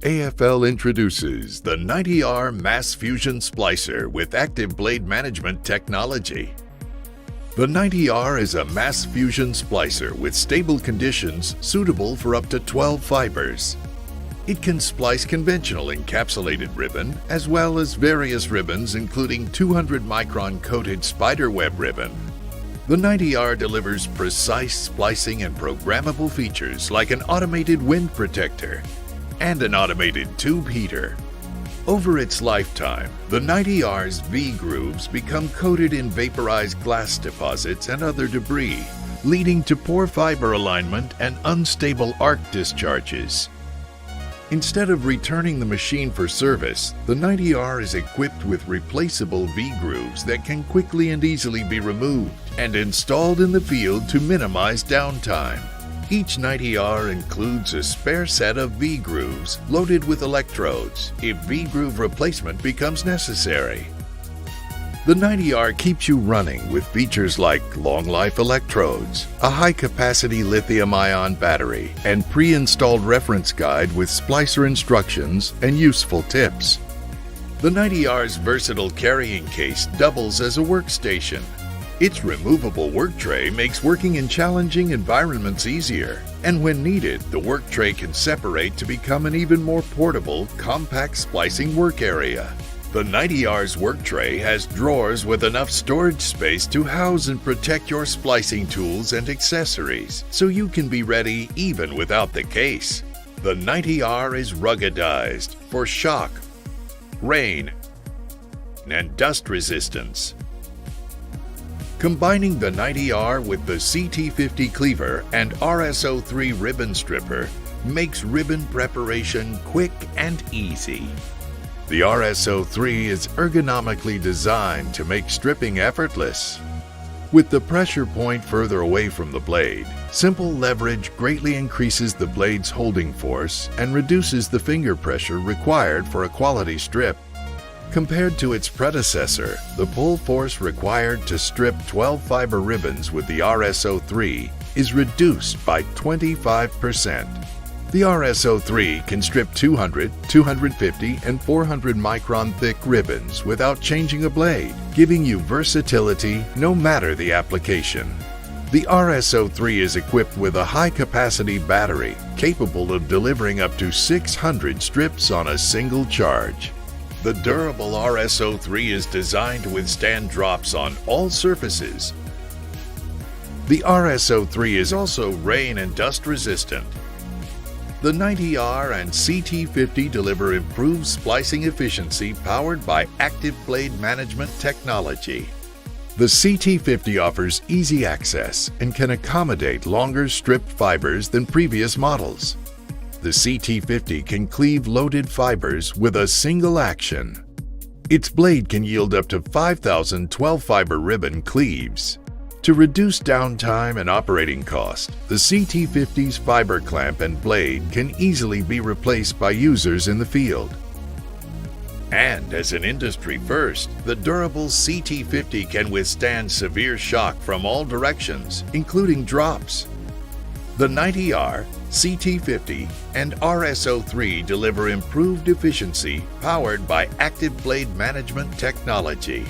AFL introduces the 90R Mass Fusion Splicer with active blade management technology. The 90R is a mass fusion splicer with stable conditions suitable for up to 12 fibers. It can splice conventional encapsulated ribbon as well as various ribbons including 200-micron coated spiderweb ribbon. The 90R delivers precise splicing and programmable features like an automated wind protector and an automated tube heater. Over its lifetime, the 90R's V-grooves become coated in vaporized glass deposits and other debris, leading to poor fiber alignment and unstable arc discharges. Instead of returning the machine for service, the 90R is equipped with replaceable V-grooves that can quickly and easily be removed and installed in the field to minimize downtime. Each 90R includes a spare set of V-grooves loaded with electrodes if V-groove replacement becomes necessary. The 90R keeps you running with features like long-life electrodes, a high-capacity lithium-ion battery, and pre-installed reference guide with splicer instructions and useful tips. The 90R's versatile carrying case doubles as a workstation. Its removable work tray makes working in challenging environments easier, and when needed, the work tray can separate to become an even more portable, compact splicing work area. The 90R's work tray has drawers with enough storage space to house and protect your splicing tools and accessories, so you can be ready even without the case. The 90R is ruggedized for shock, rain, and dust resistance. Combining the 90R with the CT50 cleaver and RS03 ribbon stripper makes ribbon preparation quick and easy. The RS03 is ergonomically designed to make stripping effortless. With the pressure point further away from the blade, simple leverage greatly increases the blade's holding force and reduces the finger pressure required for a quality strip. Compared to its predecessor, the pull force required to strip 12-fiber ribbons with the RS03 is reduced by 25%. The RS03 can strip 200, 250, and 400 micron thick ribbons without changing a blade, giving you versatility no matter the application. The RS03 is equipped with a high-capacity battery capable of delivering up to 600 strips on a single charge. The durable RS03 is designed to withstand drops on all surfaces. The RS03 is also rain and dust resistant. The 90R and CT50 deliver improved splicing efficiency powered by active blade management technology. The CT50 offers easy access and can accommodate longer stripped fibers than previous models. The CT50 can cleave loaded fibers with a single action. Its blade can yield up to 5,000 12-fiber ribbon cleaves. To reduce downtime and operating cost, the CT50's fiber clamp and blade can easily be replaced by users in the field. And as an industry first, the durable CT50 can withstand severe shock from all directions, including drops. The 90R, CT50, and RS03 deliver improved efficiency powered by active blade management technology.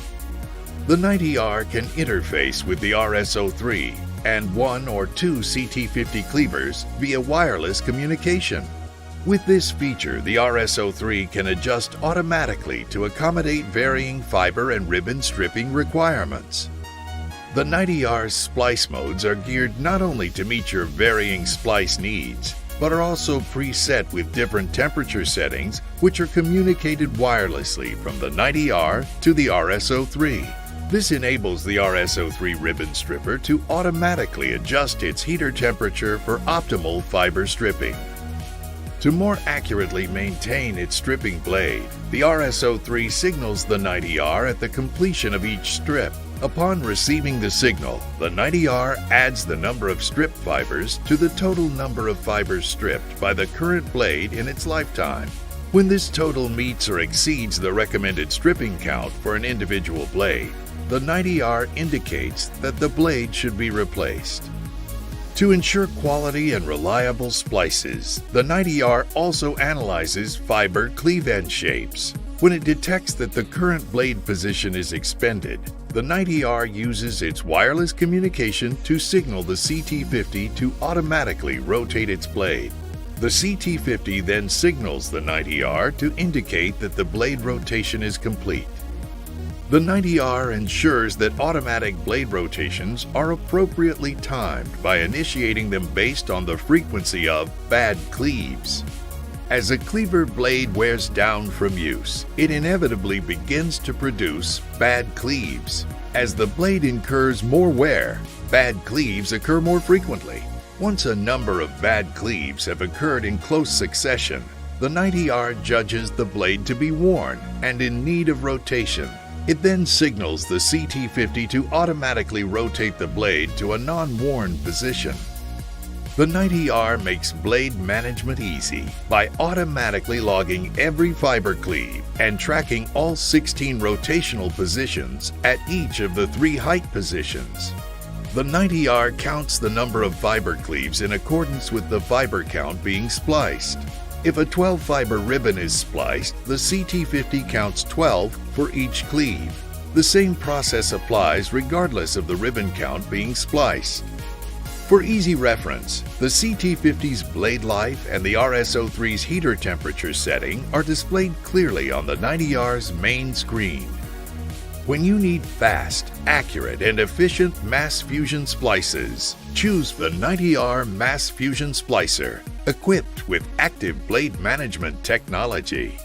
The 90R can interface with the RS03 and one or two CT50 cleavers via wireless communication. With this feature, the RS03 can adjust automatically to accommodate varying fiber and ribbon stripping requirements. The 90R's splice modes are geared not only to meet your varying splice needs, but are also preset with different temperature settings which are communicated wirelessly from the 90R to the RS03. This enables the RS03 ribbon stripper to automatically adjust its heater temperature for optimal fiber stripping. To more accurately maintain its stripping blade, the RS03 signals the 90R at the completion of each strip. Upon receiving the signal, the 90R adds the number of strip fibers to the total number of fibers stripped by the current blade in its lifetime. When this total meets or exceeds the recommended stripping count for an individual blade, the 90R indicates that the blade should be replaced. To ensure quality and reliable splices, the 90R also analyzes fiber cleave end shapes. When it detects that the current blade position is expended, the 90R uses its wireless communication to signal the CT50 to automatically rotate its blade. The CT50 then signals the 90R to indicate that the blade rotation is complete. The 90R ensures that automatic blade rotations are appropriately timed by initiating them based on the frequency of bad cleaves. As a cleaver blade wears down from use, it inevitably begins to produce bad cleaves. As the blade incurs more wear, bad cleaves occur more frequently. Once a number of bad cleaves have occurred in close succession, the 90R judges the blade to be worn and in need of rotation. It then signals the CT50 to automatically rotate the blade to a non-worn position. The 90R makes blade management easy by automatically logging every fiber cleave and tracking all 16 rotational positions at each of the 3 height positions. The 90R counts the number of fiber cleaves in accordance with the fiber count being spliced. If a 12-fiber ribbon is spliced, the CT50 counts 12 for each cleave. The same process applies regardless of the ribbon count being spliced. For easy reference, the CT50's blade life and the RS03's heater temperature setting are displayed clearly on the 90R's main screen. When you need fast, accurate, and efficient mass fusion splices, choose the 90R Mass Fusion Splicer, equipped with active blade management technology.